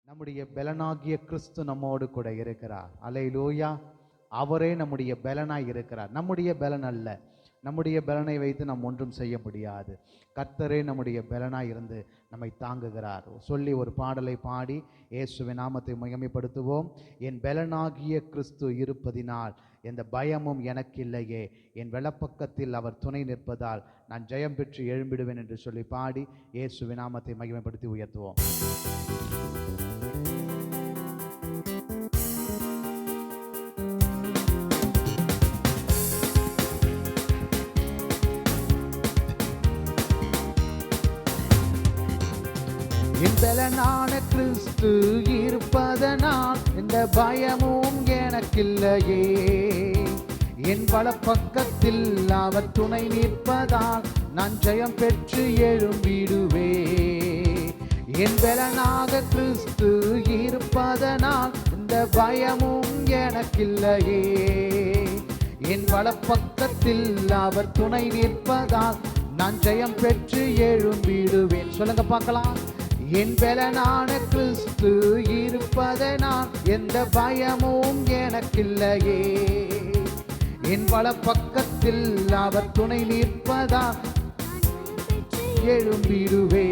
நம்முடைய பலனாகிய கிறிஸ்து நம்மோடு கூட இருக்கிறார். அல்லேலூயா. அவரே நம்முடைய பலனாய் இருக்கிறார். நம்முடைய பலன் அல்ல. நம்முடைய பலனை வைத்து நாம் ஒன்றும் செய்ய முடியாது. கர்த்தரே நம்முடைய பலனாய் இருந்து நம்மை தாங்குகிறார். சொல்லி ஒரு பாடலை பாடி இயேசுவின் நாமத்தை மகிமைப்படுத்துவோம். என் பலனாகிய கிறிஸ்து இருப்பதினால் எந்த பயமும் எனக்கு இல்லையே, என் வலப்பக்கத்தில் அவர் துணை நிற்பதால் நான் ஜெயம் பெற்று எழும்பிடுவேன் என்று சொல்லி பாடி இயேசுவின் நாமத்தை மகிமைப்படுத்தி உயர்த்துவோம். என் பலனான கிறிஸ்து இருப்பதனால் எந்த பயமும் எனக்கில்லையே, என் வலப்பக்கத்தில் அவர் துணை நிற்பதால் நான் ஜெயம் பெற்று எழும்பிடுவே. என் பலனாக கிறிஸ்து இருப்பதனால் எந்த பயமும் எனக்கில்லையே, என் வலப்பக்கத்தில் அவர் துணை நிற்பதால் நான் ஜெயம் பெற்று எழும்பிடுவேன். சொல்லுங்க பார்க்கலாம். என் பலனான கிறிஸ்து இருப்பதனால் எந்த பயமும் எனக்கில்லையே, என் வலப்பக்கத்தில் அவர் துணை நிற்பதால் எழும்பிடுவே.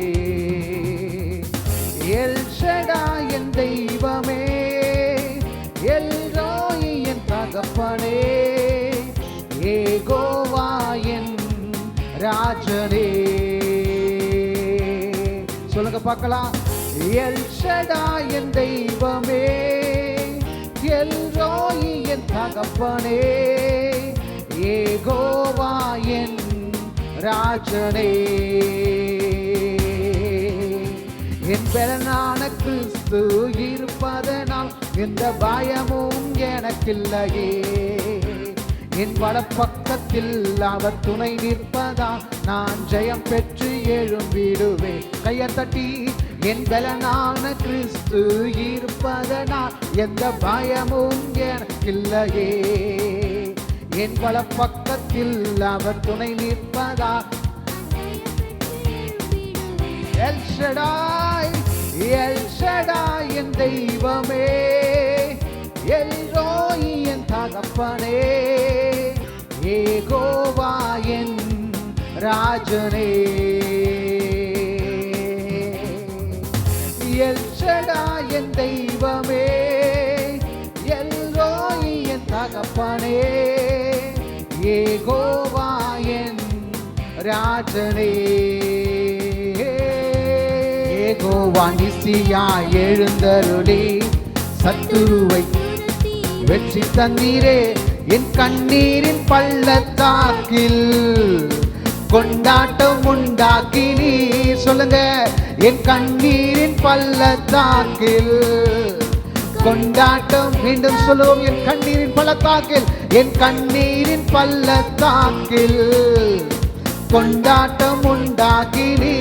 எல் ஷடாய் என் தெய்வமே, எல் ரோயி என் தகப்பனே, யெகோவா என் ராஜனே. சொல்லுங்க பார்க்கலாம். எல் ஷடாய் என் தெய்வமே, எல் ரோயி என் தகப்பனே, யெகோவா என் ராஜனே. என் பலனான கிறிஸ்து இருப்பதனால் எந்த பயமும் எனக்கில்லையே, என் வலப்பக்கத்தில் அவர் துணை நிற்பதால் நான் ஜெயம் பெற்று எழும்பிடுவேன். கையை தட்டி. என் பலனான கிறிஸ்து இருப்பதனால் எந்த பயமும் எனக்கில்லையே, என் வலப்பக்கத்தில் அவர் துணை நிற்பதால் எல் ஷடாய், எல் ஷடாய் என் தெய்வமே, எல் ரோயி என் தகப்பனே, யெகோவா என் ராஜனே. எல் ஷடாய் என் தெய்வமே, எல் ரோயி என் தகப்பனே, யெகோவா என் ராஜனே. யெகோவா நிசியா எழுந்தருளி சத்துருவை வெற்றி தந்தீரே, என் கண்ணீரின் பள்ளத்தாக்கில் கொண்டாட்டம் உண்டாக்கினீ. சொல்லுங்க. என் கண்ணீரின் பள்ளத்தாக்கில் கொண்டாட்டம். மீண்டும் சொல்லுவோம். என் கண்ணீரின் பள்ளத்தாக்கில், என் கண்ணீரின் பள்ளத்தாக்கில் கொண்டாட்டம் உண்டாக்கினீ.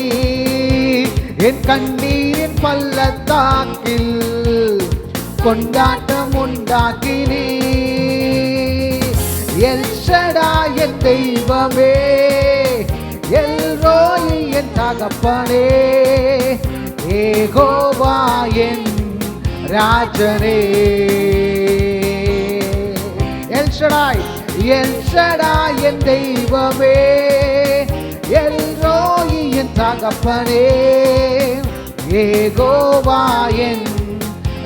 என் கண்ணீரின் பள்ளத்தாக்கில் கொண்டாட்டம் உண்டாக்கினீ. எல் ஷடாய் என் தெய்வமே, எல் ரோயி என் தகப்பனே, யெகோவா என் ராஜனே. எல் ஷடாய், எல் ஷடாய் என் தெய்வமே, எல் ரோயி என் தகப்பனே, யெகோவா என்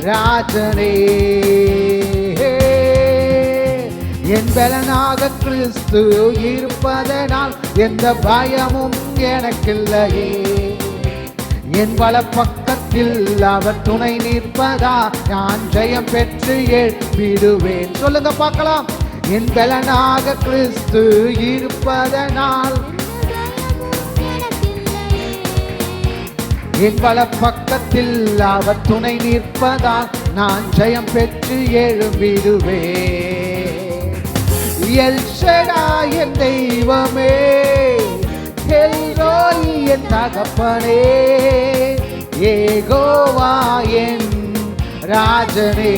ராஜனே. என் பலனாக கிறிஸ்து இருப்பதனால் எந்த பயமும் எனக்கில்லையே, என் வலப்பக்கத்தில் அவர் துணை நிற்பதா நான் ஜெயம் பெற்று எழும்பிடுவேன். சொல்லுங்க பார்க்கலாம். என் பலனாக கிறிஸ்து இருப்பதனால் என் வலப்பக்கத்தில் அவர் துணை நிற்பதால் நான் ஜெயம் பெற்று எழும்பிடுவேன். எல் ஷடாய் என் தெய்வமே, எல் ரோயி என் தகப்பனே, யெகோவா என் ராஜனே.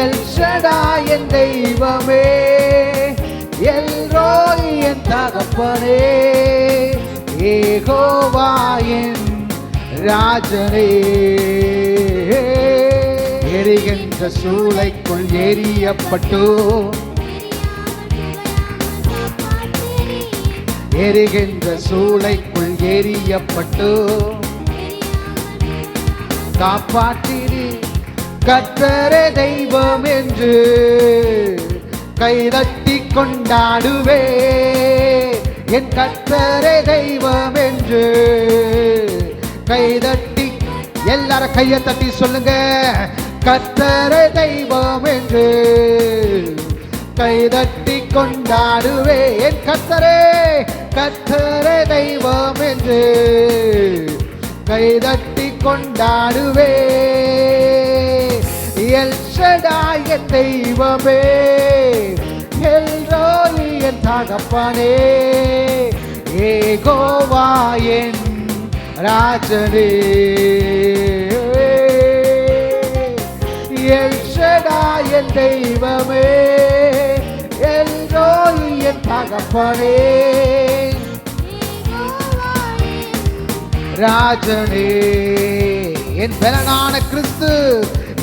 எல் ஷடாய் என் தெய்வமே, எல் ரோயி என் தகப்பனே, யெகோவா என் ராஜனே. எரிகின்ற சூளைக்குள் எரியப்பட்டு, எரிகின்ற சூளைக்குள் எரியப்பட்டு காப்பாற்றினி. கர்த்தரே தெய்வம் என்று கைதட்டி கொண்டாடுவே. என் கர்த்தரே தெய்வம் என்று கைதட்டி, எல்லாரும் கையை தட்டி சொல்லுங்க. கர்த்தரே தெய்வம் என்று கைதட்டி கொண்டாடுவே. என் கர்த்தரே, கர்த்தரே தெய்வம் என்று கைதட்டி கொண்டாடுவே. எல் ஷடாய் என் தெய்வமே, எல்ரோயி என் தகப்பனே, யெகோவா என் ராஜனே. எல் ஷடாய் என் தெய்வமே, எல்ரோயி என் தகப்பனே, ராஜனே. என் பலனான கிறிஸ்து,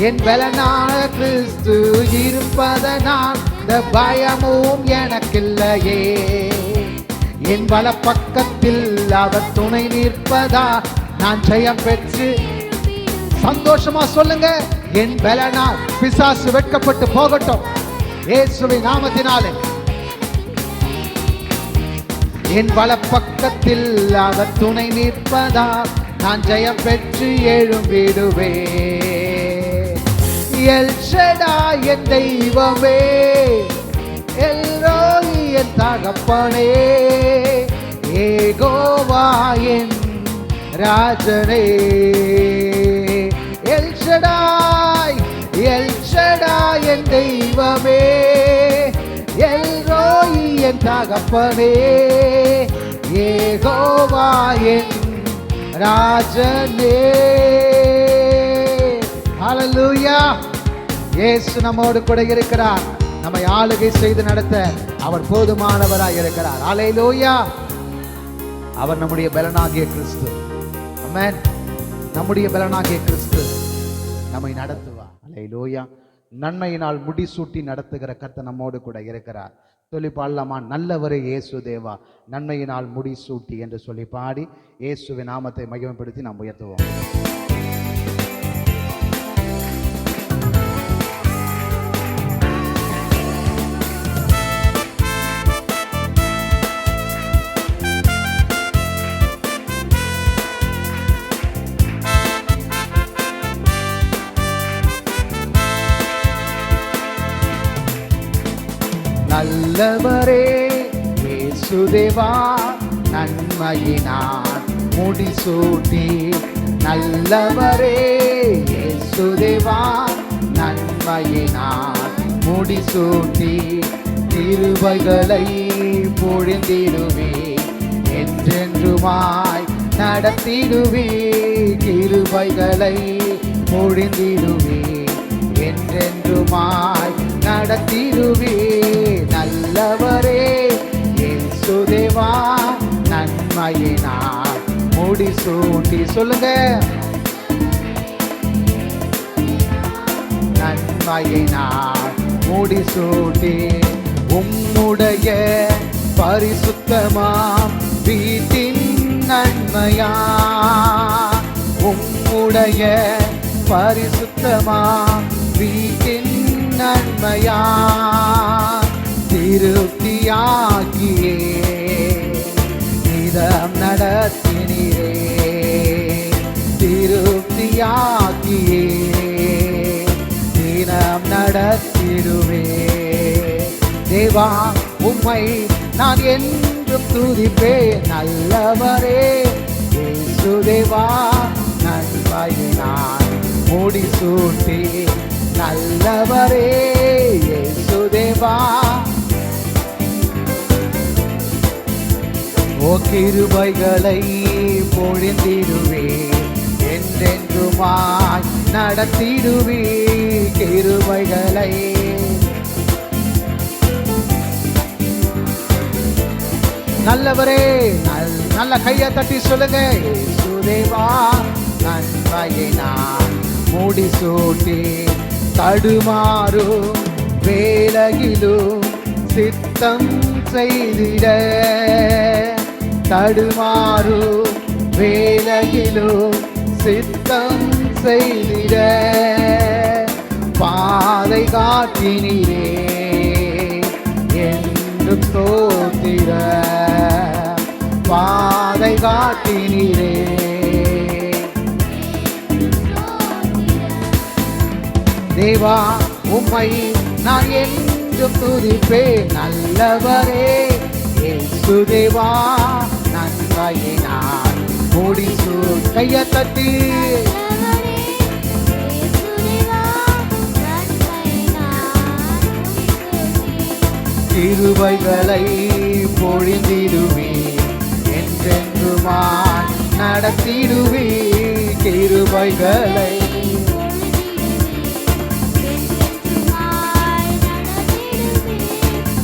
என் பலனான கிறிஸ்து இருப்பதனால் இந்த பயமும் எனக்கில்லையே. என் வலப்பக்கத்தில் அவர் துணை நிற்பதா நான் ஜெயம் பெற்று. சந்தோஷமா சொல்லுங்க. என் பலனால் பிசாசு வெட்கப்பட்டு போகட்டும் இயேசுவின் நாமத்தினாலே. என் வலப்பக்கத்தில் அவர் துணை நிற்பதா நான் ஜெயம் பெற்று எழும்பிடுவே. எல் ஷடாய் என் தெய்வமே, எல்ரோயி என் தகப்பனே, யெகோவா என் ராஜனே. எல் ஷடாய், எல் ஷடாய் என் தெய்வமே, எல்ரோயி என் தகப்பனே, யெகோவா என் ராஜனே. ஹல்லேலூயா. இயேசு நம்மோடு கூட இருக்கிறார். நம்மை ஆளுகை செய்து நடத்த அவர் போதுமானவராய் இருக்கிறார். ஹல்லேலூயா. அவர் நம்முடைய பலனாகிய கிறிஸ்து. ஆமென். நம்முடைய பலனாகிய கிறிஸ்து நம்மை நடத்துவார். ஹல்லேலூயா. நன்மையினால் முடிசூட்டி நடத்துகிற கர்த்தர் நம்மோடு கூட இருக்கிறார். சொல்லி பாடலாமா? நல்லவரே இயேசு தேவா, நன்மையினால் முடிசூட்டி என்று சொல்லி பாடி இயேசுவின் நாமத்தை மகிமைப்படுத்தி நாம் உயர்த்துவோம். நல்லவரே இயேசு தேவா, நன்மையினால் முடிசூட்டி. நல்லவரே இயேசு தேவா, நன்மையினால் முடிசூட்டி. கிருபைகளை பொழிந்திடுவே, என்றென்றுமாய் நடத்திடுவே. கிருபைகளை பொழிந்திடுவே, என்றென்றுமாய் நடத்திடுவே. நல்லவரே இயேசு தேவா, நன்மையினால் முடிசூட்டி. சொல்லுங்க. நன்மையினால் முடிசூட்டி. உம்முடைய பரிசுத்தமாம் வீட்டின் நன்மையா, உம்முடைய பரிசுத்தமாம் வீட்டின் நன்மையா, திருப்தியாகியே நிதம் நடத்தினீரே. திருப்தியாகியே தினம் நடத்திடுவே. தேவா உம்மை நான் என்றும் துதிப்பேன். நல்லவரே இயேசு தேவா, நன்மையினால் முடிசூட்டி. நல்லவரே இயேசு தேவா, ஓ கிருபைகளை பொழிந்திடுவே, என்றென்றுமாய் நடத்திடுவே. கிருபைகளை நல்லவரே. நல்ல கையை தட்டி சொல்லுங்க. இயேசு தேவா, நன்மையை நான் முடிசூட்டி தடுமாறும் வேளையிலும் சித்தம் செய்திட தடுமாறும் வேளையிலும் சித்தம் செய்திட பாதை காட்டினீரே என்றும் ஸ்தோத்திர பாதை காட்டினீரே தேவா உம்மை நான் என்றும் துதிப்பேன் நல்லவரே இயேசு தேவா நன்மையை நான் முடிசூ கையை தட்டி கிருபைகளை பொழிந்திடுவே என்றென்றுமாய் நடத்திடுவே கிருபைகளை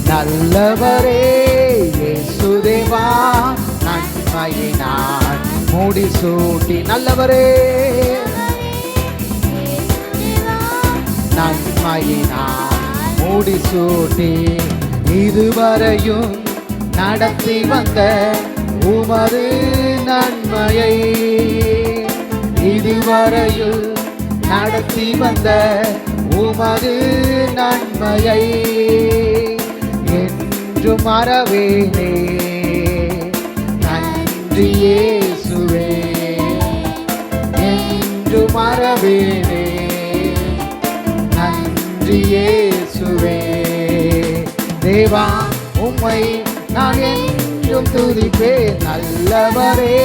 நல்லவரே இயேசு தேவா நன்மையை நான் முடிசூட்டி நல்லவரே நன்மையை நான் முடிசூட்டி இதுவரையும் நடத்தி வந்த உமது நன்மையை இதுவரையும் நடத்தி வந்த உமது நன்மையை என்று மறவேனே நன்றி இயேசுவே என்று மறவேனே நன்றி இயேசுவே தேவா உம்மை நான் என்றும் துதிப்பேன் நல்லவரே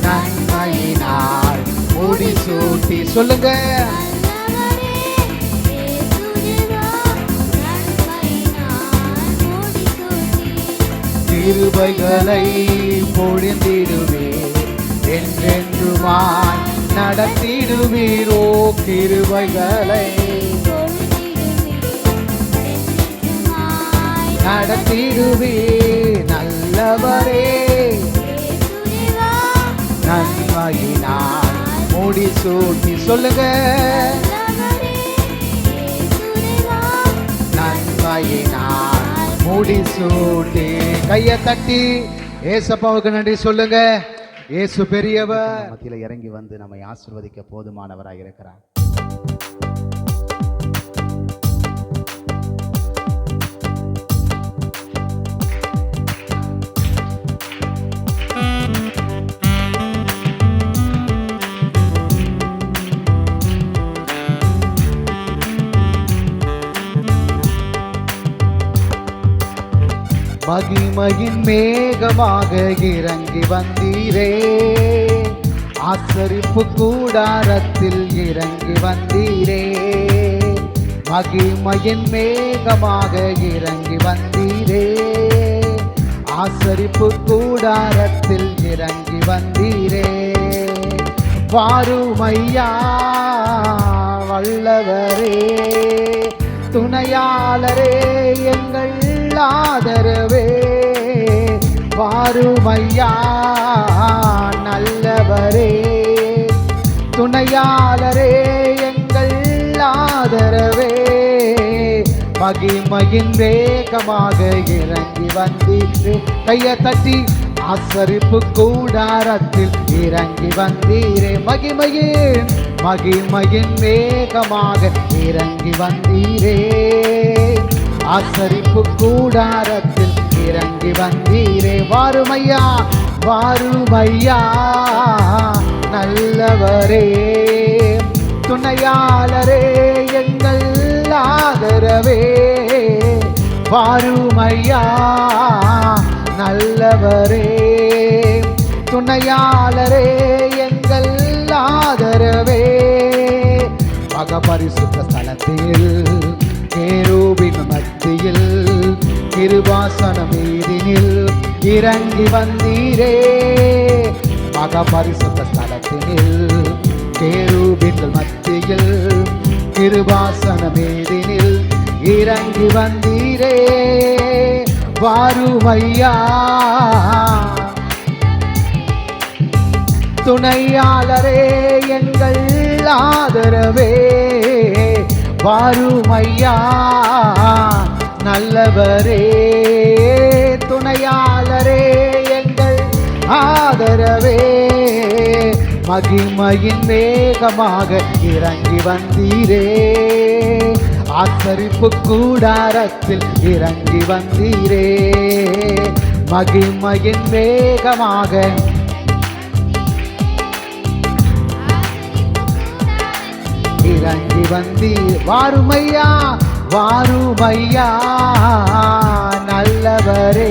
நன்மையினால் முடிசூட்டி சொல்லுங்க கிருபைகளை பொழிந்திடுவே என்றென்றுமாய் நடத்திடுவீரோ கிருபைகளை நடத்திடுவே நல்லவரே நன்மையினால் முடிசூட்டி சொல்லுங்க நன்மையினால் முடிசூட்டி கையை தட்டி ஏசப்பாவுக்கு நன்றி சொல்லுங்க இயேசு பெரியவர் மத்தியில இறங்கி வந்து நம்மை ஆசீர்வதிக்க போதுமானவராக இருக்கிறார் மகிமையின் மேகமாக இறங்கி வந்தீரே ஆசரிப்பு கூடாரத்தில் இறங்கி வந்தீரே மகிமையின் மேகமாக இறங்கி வந்தீரே ஆசரிப்பு கூடாரத்தில் இறங்கி வந்தீரே வாருமையா வல்லவரே துணையாளரே எங்கள் ஆதரவே வாருமையா நல்லவரே துணையாளரே எங்கள் ஆதரவே மகிமையின் வேகமாக இறங்கி வந்தீரே கையை தட்டி ஆசரிப்பு கூடாரத்தில் இறங்கி வந்தீரே மகிமையின் வேகமாக இறங்கி வந்தீரே ஆசரிப்பு கூடாரத்தில் இறங்கி வந்தீரே வாருமையா நல்லவரே துணையாளரே எங்கள் ஆதரவே வாருமையா நல்லவரே துணையாளரே எங்கள் ஆதரவே மகபரிசுத்த ஸ்தலத்தில் கேருபின் மத்தியில் கிருபாசன மீதினில் இறங்கி வந்தீரே மகபரிசுத்த ஸ்தலத்தினில் கேருபின் மத்தியில் கிருபாசன மீதினில் இறங்கி வந்தீரே வாருமையா துணையாளரே எங்கள் ஆதரவே வாருமையா நல்லவரே. துணையாளரே எங்கள் ஆதரவே மகிமையின் மேகமாக இறங்கி வந்தீரே. ஆசரிப்பு கூடாரத்தில் இறங்கி வந்தீரே. மகிமையின் மேகமாக இறங்கி வந்தீர். வாருமையா வாருமையா நல்லவரே.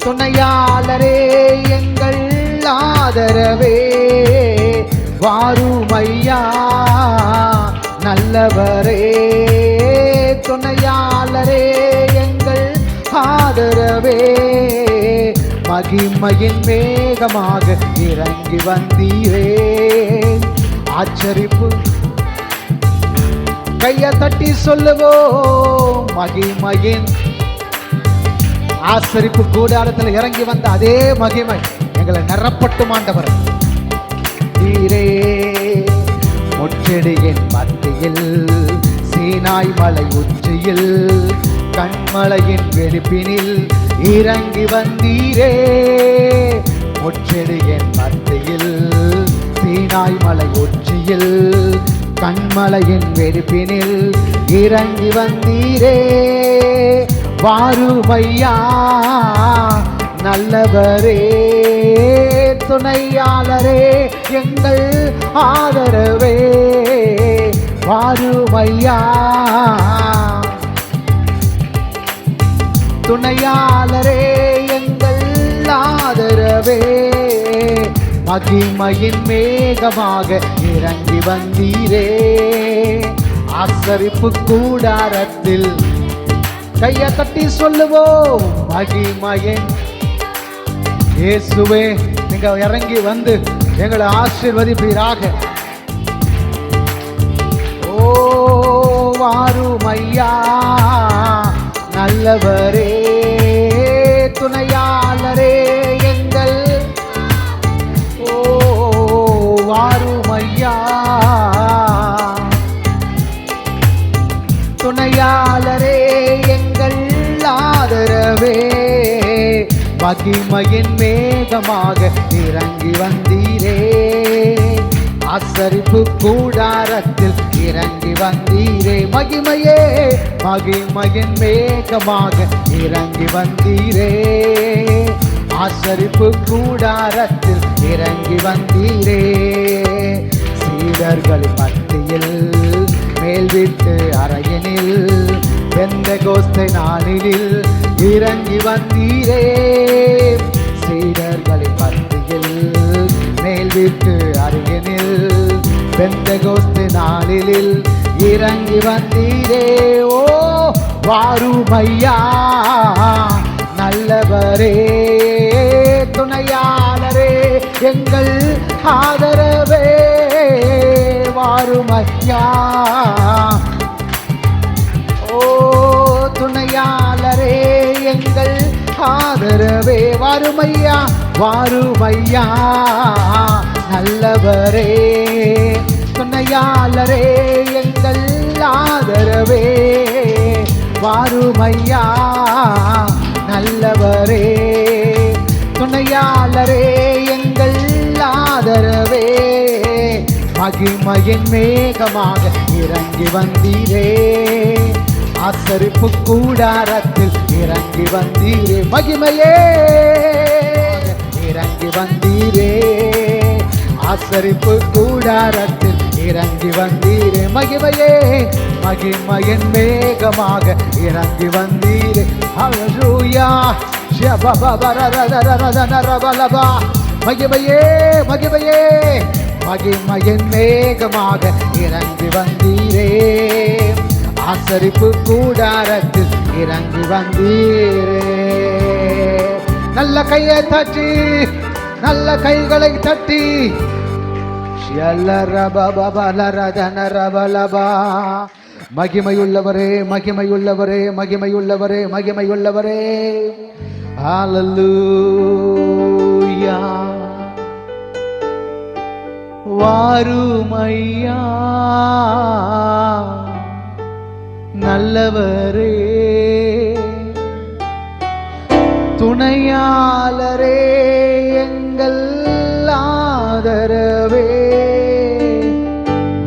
துணையாளரே எங்கள் ஆதரவே வாருமையா நல்லவரே. துணையாளரே எங்கள் ஆதரவே மகிமையின் மேகமாக இறங்கி வந்தீரே. ஆச்சரிப்பு கையை தட்டி சொல்லுவோம். மகிமையின் ஆசரிப்பு கூடாரத்தில் இறங்கி வந்த அதே மகிமை எங்களை நிரப்பட்டும் ஆண்டவர். நீரே முச்செடியின் மத்தியில் சீனாய் மலை உச்சியில் கண்மலையின் வெடிப்பினில் இறங்கி வந்தீரே. முச்செடியின் மத்தியில் சீனாய் மலை உச்சியில் கண்மலையின் வெடிப்பினில் இறங்கி வந்தீரே. வாருமையா நல்லவரே. துணையாளரே எங்கள் ஆதரவே வாருமையா. துணையாளரே எங்கள் ஆதரவே மகிமையின் மேகமாக இறங்கி வந்தீரே. ஆசரிப்பு கூடாரத்தில் கையை தட்டி சொல்லுவோம். மகிமையின் இயேசுவே நீங்க இறங்கி வந்து எங்களை ஆசீர்வதிப்பீராக. ஓ வாருமையா நல்லவரே. துணையாளரே எங்கள் ஓ வாருமையா. துணையாளரே எங்கள் ஆதரவே மகிமையின் மேகமாக இறங்கி வந்தீரே. ஆசரிப்பு கூடாரத்தில் இறங்கி வந்தீரே. மகிமையே மகிமையின் மேகமாக இறங்கி வந்தீரே. ஆசரிப்பு கூடாரத்தில் இறங்கி வந்தீரே. சீடர்களின் மத்தியில் மேல் வீட்டு அறையினில் பெந்தெகோஸ்தே நாளில் இறங்கி வந்தீரே. சீடர்களின் மத்தியில் மேல் வீட்டு அறையினில் பெந்தெகோஸ்தே நாளில் இறங்கி வந்தீரே. ஓ வாருமையா நல்லவரே. துணையாளரே எங்கள் ஆதரவே வாருமையா. ஓ துணையாளரே எங்கள் ஆதரவே வாருமையா வாருமையா நல்லவரே. துணையாளரே எங்கள் ஆதரவே வாருமையா நல்லவரே. துணையாளரே எங்கள் ஆதரவே மகிமையின் மேகமாக இறங்கி வந்தீரே. ஆசரிப்பு கூடாரத்தில் இறங்கி வந்தீரே. மகிமையே இறங்கி வந்தீரே. ஆசரிப்பு கூடாரத்தில் இறங்கி வந்தீரே. மகிமையே மகிமையின் மேகமாக இறங்கி வந்தீரே. ஹல்லேலூயா ஷபபரரரரரரரபலபா. மகிமையே மகிமையே மகிமையின் மேகமாக இறங்கி வந்தீரே. ஆசரிப்பு கூடாரத்தில் இறங்கி வந்தீரே. நல்ல கையை தட்டி நல்ல கைகளை தட்டி மகிமையுள்ளவரே மகிமையுள்ளவரே மகிமையுள்ளவரே மகிமையுள்ளவரே. ஹல்லேலூயா வாருமையா நல்லவரே, துணையாளரே, எங்கள் ஆதரவே,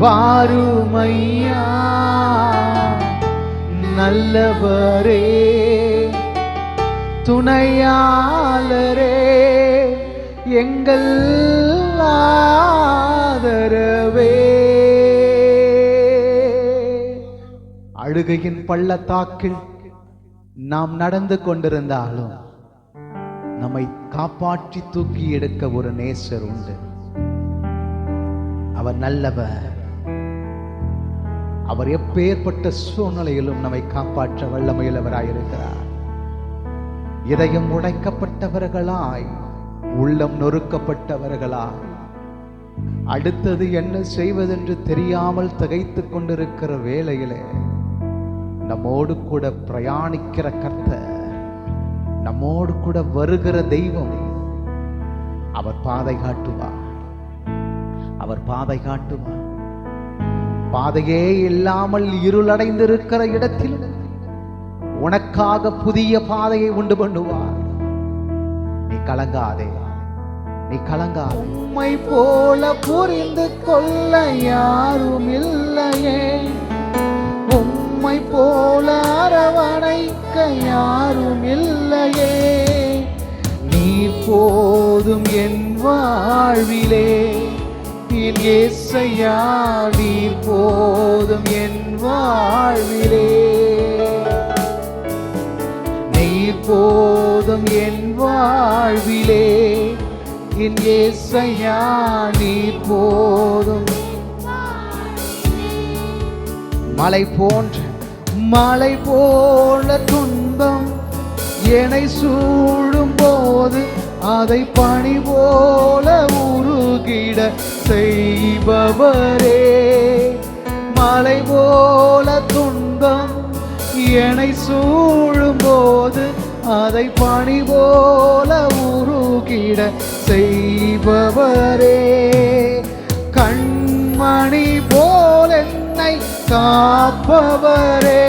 வாருமையா நல்லவரே, துணையாளரே, எங்கள் ஆதரவே. அழுகையின் பள்ளத்தாக்கில் நாம் நடந்து கொண்டிருந்தாலும் நம்மை காப்பாற்றி தூக்கி எடுக்க ஒரு நேசர் உண்டு. அவர் நல்லவர். அவர் எப்பேற்பட்ட சூழ்நிலையிலும் நம்மை காப்பாற்ற வல்லமையுள்ளவராயிருக்கிறார். இதயம் உடைக்கப்பட்டவர்களாய், உள்ளம் நொறுக்கப்பட்டவர்களாய், அடுத்தது என்ன செய்வதென்று தெரியாமல் திகைத்துக் கொண்டிருக்கிற வேளையிலே நம்மோடு கூட பிரயாணிக்கிற கர்த்தர், நம்மோடு கூட வருகிற தெய்வம், அவர் பாதை காட்டுவார். அவர் பாதை காட்டுவார். பாதையே இல்லாமல் இருளடைந்திருக்கிற இடத்தில் உனக்காக புதிய பாதையை உண்டு பண்ணுவார். நீ கலங்காதே, நீ கலங்காதே. உம்மை போல புரிந்து கொள்ள யாரும் இல்லையே, உம்மை போல அரவணைக்க யாரும் இல்லையே. நீர் போதும் என் வாழ்விலே, என் இயேசையா நீர் போதும் என் வாழ்விலே. நீர் போதும் என் வாழ்விலே, என் இயேசையா நீர் போதும். மலை போன்ற துன்பம் என்னை சூழும் போது அதை பனி போல உருகிட செய்பவரே. மலை போல துன்பம் என்னை சூழும் போது அதை பனி போல உருகிட செய்பவரே. கண்மணி போல என்னை காப்பவரே,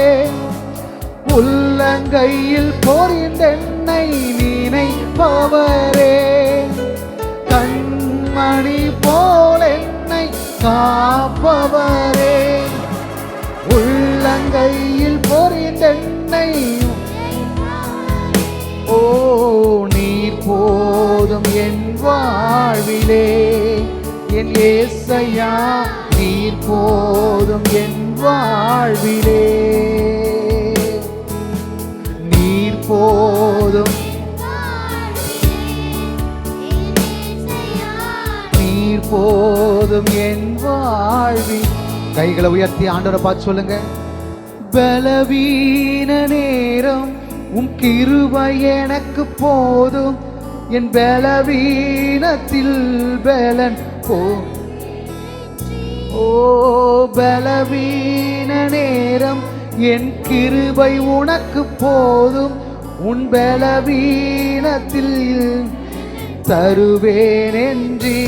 உள்ளங்கையில் பொறிந்தென்னை நினைப்பவரே. கண்மணி போல என்னை காப்பவரே, உள்ளங்கையில் பொறிந்தென்னை. ஓ நீர் போதும் என் வாழ்விலே, என் இயேசையா நீர் போதும் என் வாழ்விலே. நீர் போதும், நீர் போதும் என் வாழ்வில். கைகளை உயர்த்தி ஆண்டவரை பார்த்து சொல்லுங்க. பலவீன நேரம் உம் கிருபை எனக்கு போதும், என் பலவீனத்தில் பலன் போ. ஓ பலவீன நேரம் என் கிருபை உனக்கு போதும், உன் பலவீனத்தில் தருவேன் என்று.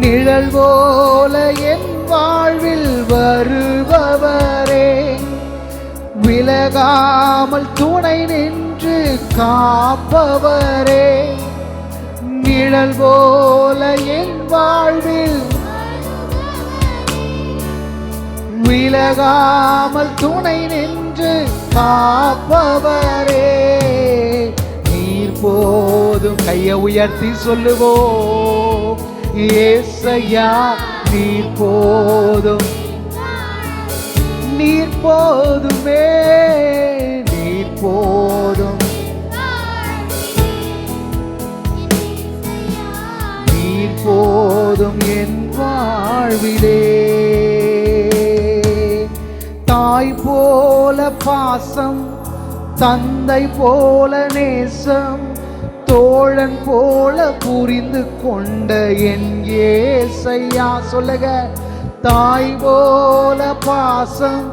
நிழல் போல என் வாழ்வில் வருபவரே, விலகாமல் துணை நின்று காப்பவரே. நிழல் போல என் வாழ்வில் விலகாமல் துணை நின்று காப்பவரே. நீர் போதும். கையை உயர்த்தி சொல்லுவோம். இயேசையா நீர் போதும், நீர் போதுமே, நீர் போதும், நீர் போதும் என் வாழ்விலே. தாய் போல பாசம், தந்தை போல நேசம், தோழன் போல புரிந்து கொண்ட என் இயேசையா. சொல்லுங்க. தாய் போல பாசம்,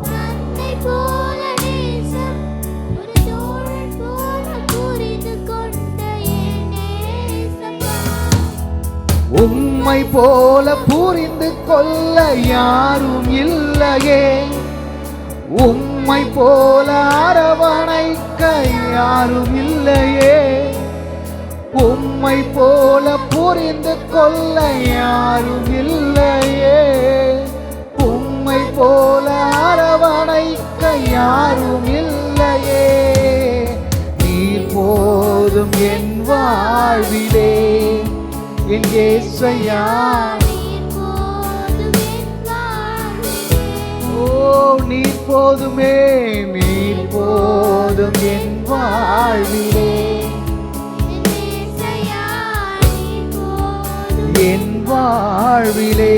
தந்தை போல நேசம், ஒரு தோழன் போல புரிந்து கொண்ட என் இயேசையா. உம்மை போல புரிந்து கொள்ள யாரும் இல்லையே, உம்மை போல அரவணைக்க யாரும் இல்லையே, உம்மை போல புரிந்து கொள்ள யாரும் இல்லையே, உம்மை போல அரவணைக்க யாரும் இல்லையே. நீர் போதும் என் வாழ்விலே என் இயேசையா, ஓ நீர் போதுமே, நீர் போதும் என் வாழ்விலே என் வாழ்விலே.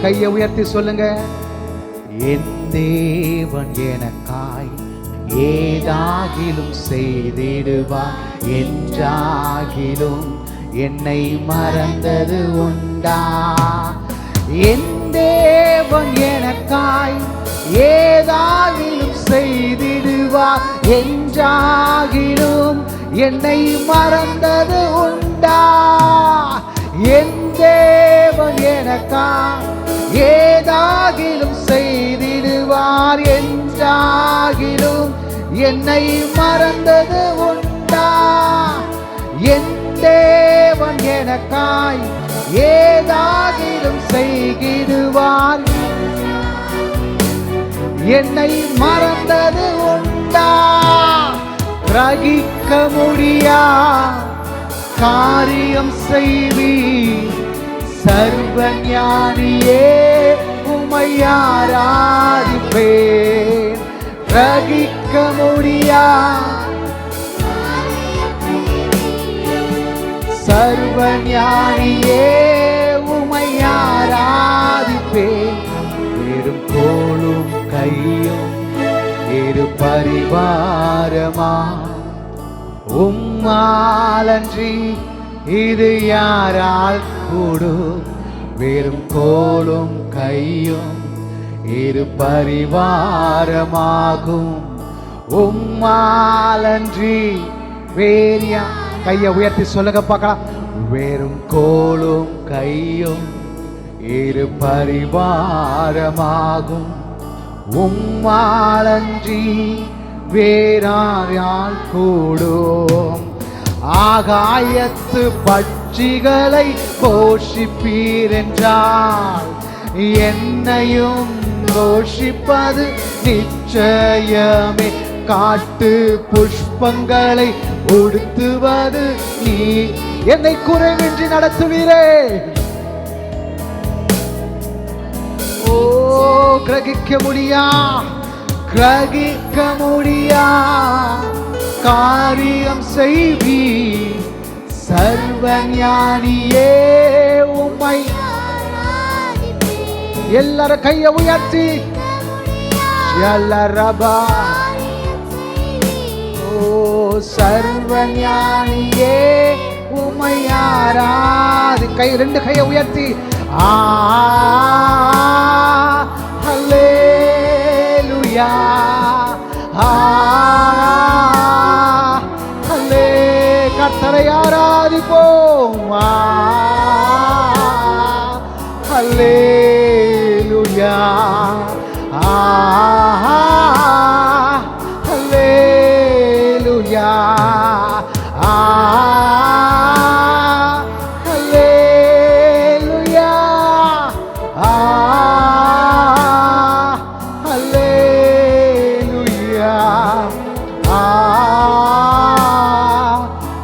கையை உயர்த்தி சொல்லுங்க. என் தேவன் எனக்காய் ஏதாகிலும் செய்திடுவார், என்றாகிலும் என்னை மறந்தது உண்டா? என் தேவன் எனக்காய் ஏதாகிலும் செய்திடுவார், என்றாகிலும் என்னை மறந்தது உண்டா? என் தேவன் எனக்காய் ஏதாகிலும் செய்திடுவார், என்றாகிலும் என்னை மறந்தது உண்டா? என் தேவன் எனக்காய் ஏதாகிலும் செய்திடுவார், என்னை மறந்தது உண்டா? கிரகிக்க முடியா காரியம் செய்வி சர்வ ஞானியே, உம்மை ஆராதிப்பேன். கிரகிக்க முடியா சர்வ ஞானியே, உம்மை ஆராதிப்பேன். வெறும் கோலும் கையும் இரு பரிவாரமா, உம்மாலன்றி இது யாரால் கூடும்? வெறும் கோலும் கையும் இரு பரிவாரமாகும், உம்மாலன்றி வேறியா. கையை உயர்த்தி சொல்லுங்க பார்க்கலாம். வெறும் கோலும் கையும் இரு பரிவாரமாகும், உம்மாலன்றி வேறாயால் கூடும்? ஆகாயத்து பட்சிகளை போஷிப்பீர் என்றால் என்னையும் போஷிப்பது நிச்சயமே. காட்டு புஷ்பங்களை உடுத்துவது நீ, என்னை குறைவின்றி நடத்துவீரே. ஓ கிரகிக்க முடியா, கிரகிக்க முடியா காரியம் செய்வி சர்வ ஞானியே, உம்மை. எல்லாரும் கையை உயர்த்தி எல்லாரபா, ஓ சர்வ ஞானியே, உம்மை ஆராதி. கை ரெண்டு கையை உயர்த்தி ஹல்லேலூயா, ஹல்லே. கர்த்தரை ஆராதிப்போம். ஹல்லேலூயா, ஹல்லேலூயா, ஹல்லேலூயா, ஹல்லேலூயா,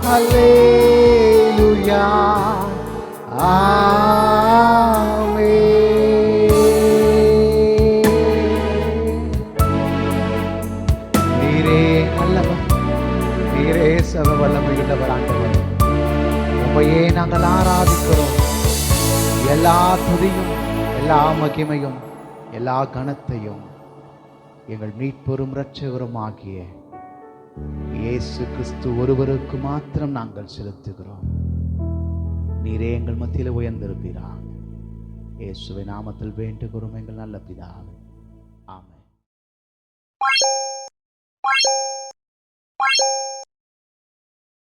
ஹல்லேலூயா, ஆமென். நீரே நல்லவர், நீரே சர்வ வல்லமையுள்ளவர் ஆண்டவர். உம்மையே நாங்கள் ஆராதிக்கிறோம். எல்லா துதியும், எல்லா மகிமையும், எல்லா கனத்தையும் எங்கள் மீட்பெரும் இரட்சகரும் ஆகிய இயேசு கிறிஸ்து ஒருவருக்கு மாத்திரம் நாங்கள் செலுத்துகிறோம். நீரே எங்கள் மத்தியில் உயர்ந்திருப்பீராக. இயேசுவின் நாமத்தில் வேண்டுகிறோம் எங்கள் நல்ல பிதாவே.